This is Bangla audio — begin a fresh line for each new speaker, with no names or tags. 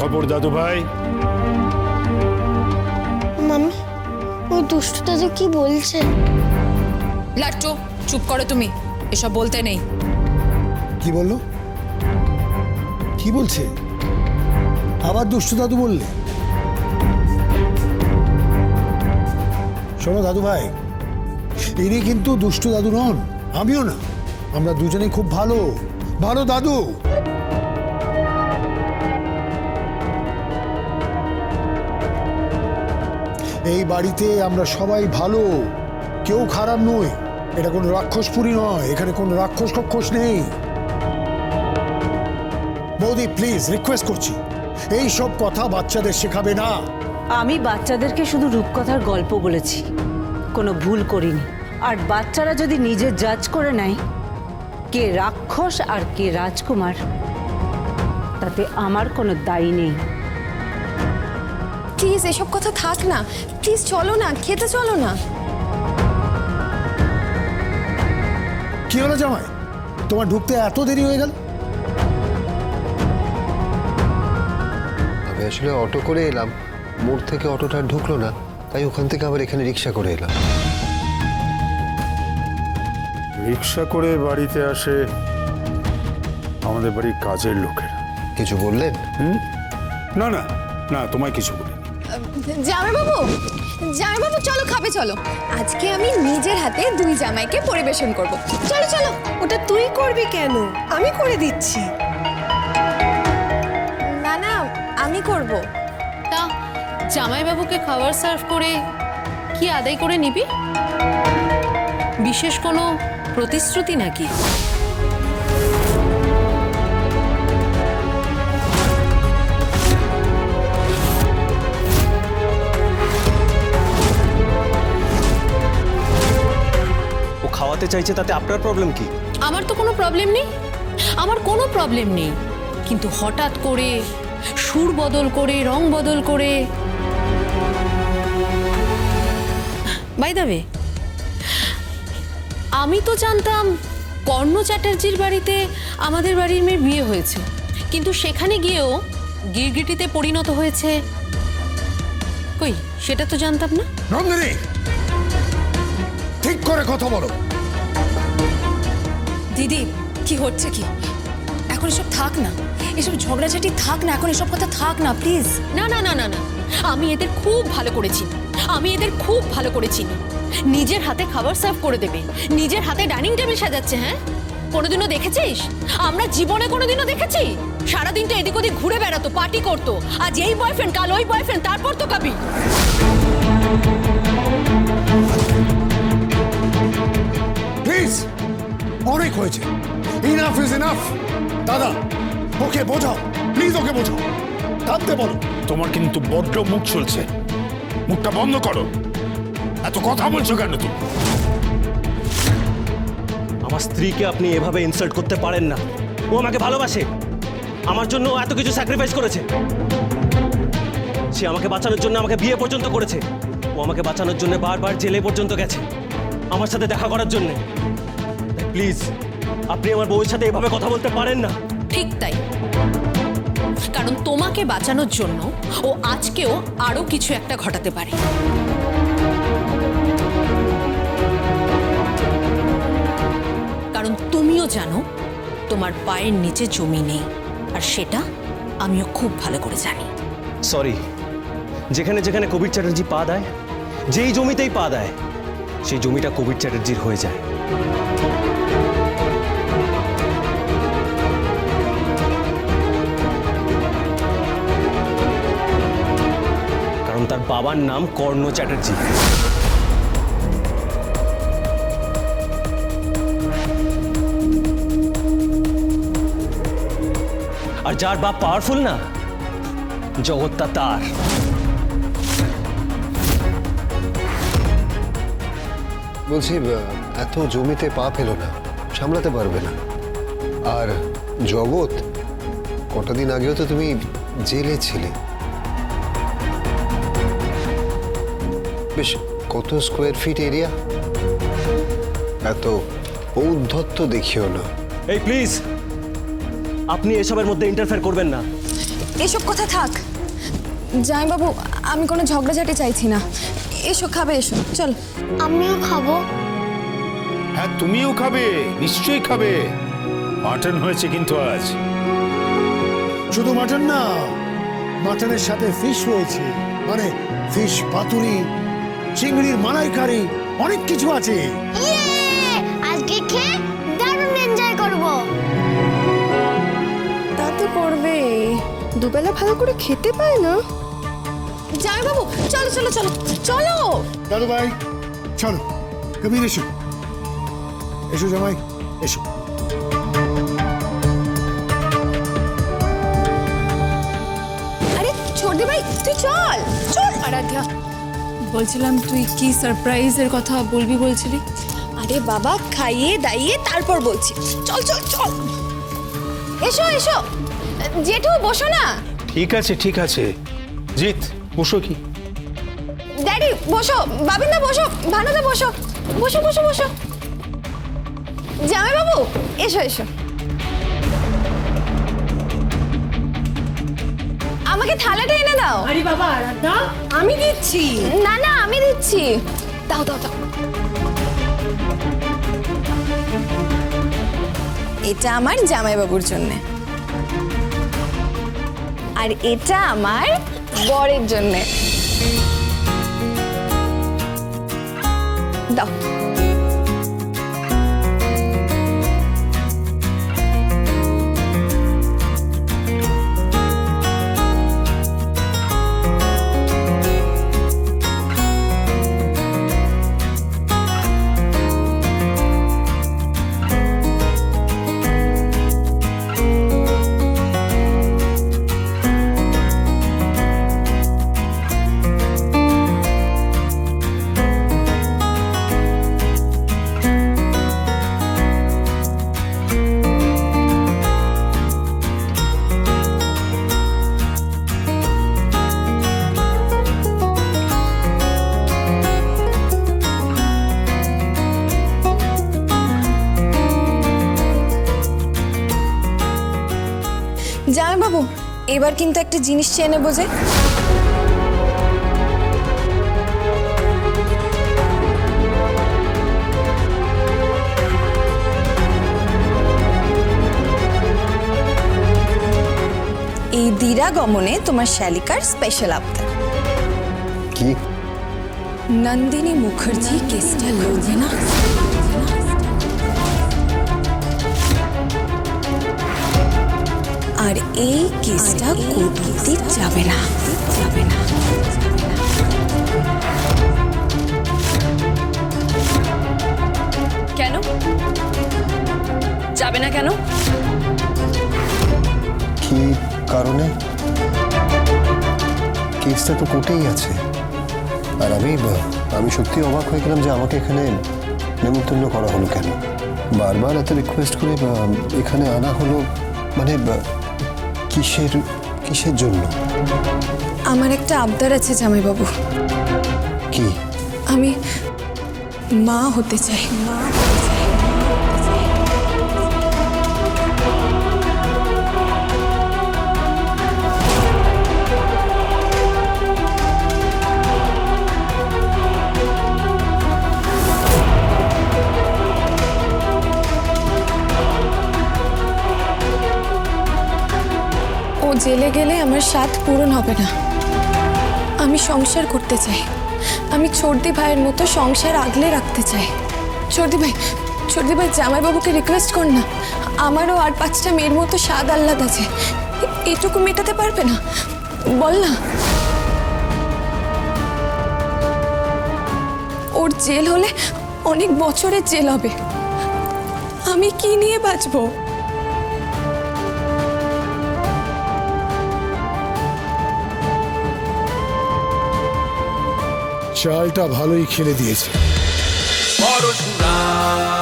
খবর দাদু ভাই?
মাম্মি, ও দুষ্টু দাদু কি বলছে?
লাট্টু, চুপ করো তুমি, এসব বলতে নেই।
কি বললো? কি বলছে? আবার দুষ্টু দাদু বললে? শোনো দাদু ভাই, ইনি কিন্তু দুষ্টু দাদু নন, আমিও না। আমরা দুজনেই খুব ভালো ভালো দাদু। এই বাড়িতে আমরা সবাই ভালো, কেউ খারাপ নয়। এটা কোনো রাক্ষসপুরী নয়, এখানে কোনো রাক্ষস কক্ষস নেই। বৌদি প্লিজ রিকোয়েস্ট করছি, এই সব কথা বাচ্চাদের শেখাবে না।
আমি বাচ্চাদেরকে শুধু রূপকথার গল্প বলেছি, কোনো ভুল করিনি। আর বাচ্চারা যদি নিজে জাজ করে নেয় কে রাক্ষস আর কে রাজকুমার, তাতে আমার কোনো দায়ী নেই।
প্লিজ এসব কথা থাক না, প্লিজ চলো না, খেতে চলো না।
কি হলো জামাই, তোমার ঢুকতে এত দেরি হয়ে গেল?
আমি আসলে অটো করে এলাম, মোড় থেকে অটোটা ঢুকলো না, তাই ওখান থেকে আবার এখানে রিক্সা করে এলাম।
রিক্সা করে বাড়িতে আসে আমাদের বাড়ির কাজের লোকেরা।
কিছু বললেন?
না না না, তোমায় কিছু বলিনি।
জামাইবাবু, জামাইবাবু চলো, খাবে চলো। আজকে আমি নিজের হাতে 2 জামাইকে পরিবেশন করব। চলো চলো।
ওটা তুই করবি কেন? আমি করে দিচ্ছি।
না না, আমি করব।
তা জামাইবাবুকে খাবার সার্ভ করে কি আদায় করে নিবি? বিশেষ কোনো প্রতিশ্রুতি নাকি?
ও খাওয়াতে চাইছে, তাতে আপনার প্রবলেম কি?
আমার তো কোনো প্রবলেম নেই, আমার কোনো প্রবলেম নেই, কিন্তু হঠাৎ করে সুর বদল করে, রং বদল করে। বাই দ্য ওয়ে, আমি তো জানতাম কর্ণ চ্যাটার্জির বাড়িতে আমাদের বাড়ির মেয়ের বিয়ে হয়েছে, কিন্তু সেখানে গিয়েও গিরগিটিতে পরিণত হয়েছে। কই, সেটা তো জানতাম না।
নন্দিনী, ঠিক করে কথা বলো।
দিদি, কি হচ্ছে কি? এখন এসব থাক না, এসব ঝগড়াঝাটি থাক না, এখন এসব কথা থাক না প্লিজ।
না না না না না, আমি এদের খুব ভালো করেছি, আমি এদের খুব ভালো করেছি। নিজের হাতে খাবার সার্ভ করে দেবে, নিজের হাতে ডাইনিং টেবিল সাজাচ্ছে। হ্যাঁ, কোনোদিনও দেখেছিস? আমরা জীবনে কোনোদিনও দেখেছি? সারাদিন তো এদিক ওদিক ঘুরে বেড়াতো, পার্টি করতো, আজ এই বয়ফ্রেন্ড, কাল ওই বয়ফ্রেন্ড, তারপর তো কাবি।
প্লিজ, অনেক হয়েছে। Enough is enough. দাদা, ওকে বোঝাও, প্লিজ ওকে বোঝাও, কাঁদতে বলো।
তোমার কিন্তু বড্ড মুখ চলছে, মুখটা বন্ধ করো। এত কথা বলছো কেন তুমি?
আমার স্ত্রীকে আপনি এভাবে ইনসাল্ট করতে পারেন না। ও আমাকে ভালোবাসে, আমার জন্য ও এত কিছু স্যাক্রিফাইস করেছে। সে আমাকে বাঁচানোর জন্য আমাকে বিয়ে পর্যন্ত করেছে। ও আমাকে বাঁচানোর জন্য বারবার জেলে পর্যন্ত গেছে, আমার সাথে দেখা করার জন্য। প্লিজ, আপনি আমার বউয়ের সাথে এভাবে কথা বলতে পারেন না।
ঠিক তাই, কারণ তোমাকে বাঁচানোর জন্য ও আজকেও আরো কিছু একটা ঘটাতে পারে। কারণ তুমিও জানো তোমার পায়ের নিচে জমি নেই, আর সেটা আমিও খুব ভালো করে জানি।
সরি, যেখানে যেখানে কবির চ্যাটার্জি পা দেয়, যেই জমিতেই পা দেয়, সেই জমিটা কবির চ্যাটার্জির হয়ে যায়। কারণ তার বাবার নাম কর্ণ চ্যাটার্জি। আর যার বাপ পাওয়ারফুল না, জগৎটা তার।
বলছি, এত জমিতে পা ফেলো না, সামলাতে পারবে না। আর জগৎ, কটা দিন আগেও তো তুমি জেলে ছিলে। বেশ কত স্কোয়ার ফিট এরিয়া? এত ঔদ্ধত্য দেখিও না।
এই প্লিজ, আপনি এসবের মধ্যে ইন্টারফেয়ার করবেন না।
এসব কথা থাক। জামাইবাবু, আমি কোনো ঝগড়াঝাটি চাইছি না। এসো খাবে, এসো চল।
আমিও খাবো।
হ্যাঁ তুমিও খাবে, নিশ্চয়ই খাবে। মাটন হয়েছে কিন্তু আজ।
শুধু মাটন না, মাটনের সাথে ফিশ রয়েছে, মানে ফিশ পাতুরি, চিংড়ির মালাইকারি, অনেক কিছু আছে।
ইয়ে! আজকে খেয়ে দারুণ এনজয় করব।
তা তো করবে, দুবেলা ভালো করে খেতে পায় না। জামাইবাবু চলো চলো চলো চলো।
দাদু ভাই চলো, কবির এসো, এসো জামাই এসো।
আরে ছোটদি ভাই তুই চল চল।
আরাধ্যা, বলছিলাম তুই কি সারপ্রাইজের কথা বলবি বলছিলি?
আরে বাবা, খাইয়ে দাইয়ে তারপর বলছি। চল চল চল, এসো এসো। জেঠু বসো না।
ঠিক আছে ঠিক আছে, জিৎ বসো। কি
ড্যাডি বসো, বাবিন্দা বসো, ভানুদা বসো, বসো বসো বসো। জামাইবাবু এসো এসো। আমাকে থালাটা এনে দাও।
আরে বাবা আরাধ্যা, আমি দিচ্ছি।
না না, আমি দিচ্ছি। দাও দাও দাও। এটা আমার জামাইবাবুর জন্যে, আর এটা আমার বরের জন্যে। দাও। জামাইবাবু, এবার কিন্তু একটা জিনিস চেয়ে নেবো যে। এই দিরাগমনে তোমার শালিকার স্পেশাল আবদার।
কি?
নন্দিনী মুখার্জি কেসটা লড়বে না। আর এই কেসটা কোর্ট অবধি যাবে না, যাবে না।
কেন যাবে না? কেন?
কি কারণে? কেসটা তো কোর্টেই আছে। আর আমি সত্যি অবাক হয়ে গেলাম যে আমাকে এখানে নেমন্তন্ন করা হলো কেন। বারবার এত রিকোয়েস্ট করে এখানে আনা হলো, মানে কিসের জন্য?
আমার একটা আবদার আছে জামাইবাবু।
কি?
আমি মা হতে চাই। মা হতে চাই। ও জেলে গেলে আমার স্বাদ পূরণ হবে না। আমি সংসার করতে চাই। আমি ছোটদি ভাইয়ের মতো সংসার আগলে রাখতে চাই। ছোটদি ভাই জামাইবাবুকে রিকোয়েস্ট কর না। আমারও আর 5টা মেয়ের মতো স্বাদ আহ্লাদ আছে, এটুকু মেটাতে পারবে না? বল না। ওর জেল হলে অনেক বছরের জেল হবে। আমি কি নিয়ে বাঁচবো?
চালটা ভালোই খেলে দিয়েছে।
পরশুরাম